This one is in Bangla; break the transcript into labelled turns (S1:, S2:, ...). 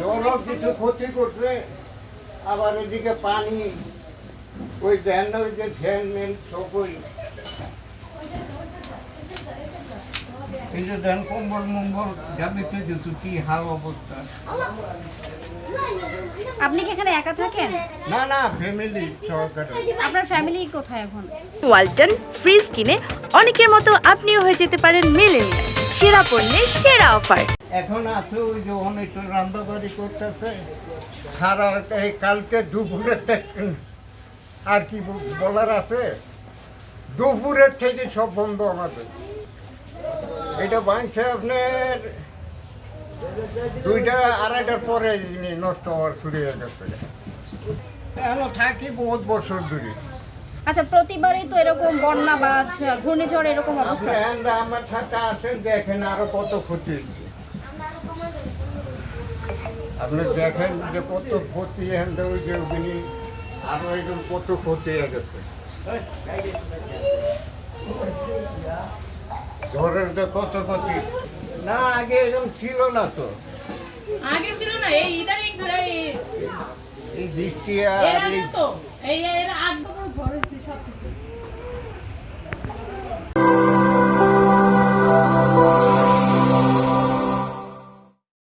S1: জলও কিছু ক্ষতি করছে, আবার এদিকে পানি, ওই ধ্যান ওই যে ধ্যান মেন সবই এই যে ধ্যান কম্বল মঙ্গল যাবে কিছু কি হাল অবস্থা।
S2: আপনি কি এখানে একা থাকেন?
S1: না না, ফ্যামিলি সহকারে।
S2: আপনার ফ্যামিলি কোথায় এখন?
S3: ওয়ালটন ফ্রিজ কিনে অনেকের মতো আপনিও হয়ে যেতে পারেন মিলেনিয়াল। সেরা পণ্যের সেরা অফার।
S1: এখন আছে ওই যে অনেক রান্নাবাড়ি করতেছে সারা এই কালকে দুপুরের থেকে, আর কি বলার আছে, দুপুরের থেকে সব বন্ধ আমাদের। এটা বাঁধছে আপনার 2টা 2:30টার পরে নষ্ট হওয়ার শুরু হয়ে গেছে। এখন থাকি বহুত বছর ধরে।
S2: আচ্ছা, প্রতিবারই তো এরকম বন্যা বা ঘূর্ণিঝড় এরকম অবস্থা।
S1: আপনি আমার সাথে আছেন, দেখেন আরো কত ক্ষতি হয়েছে। আপনি দেখেন যে কত ক্ষতি, ওই যে ওখানে আরো এরকম কত ক্ষতি হয়ে গেছে। ঝড়ের যে কত ক্ষতি, না আগে এরকম ছিল না তো।
S4: আগে ছিল না, এই ইদানিং ধরে
S1: এই বৃষ্টি
S4: এর
S1: আর
S4: আগে
S1: এই
S4: তো এই এর আগে তো ঝড় হয়েছে সব কিছু।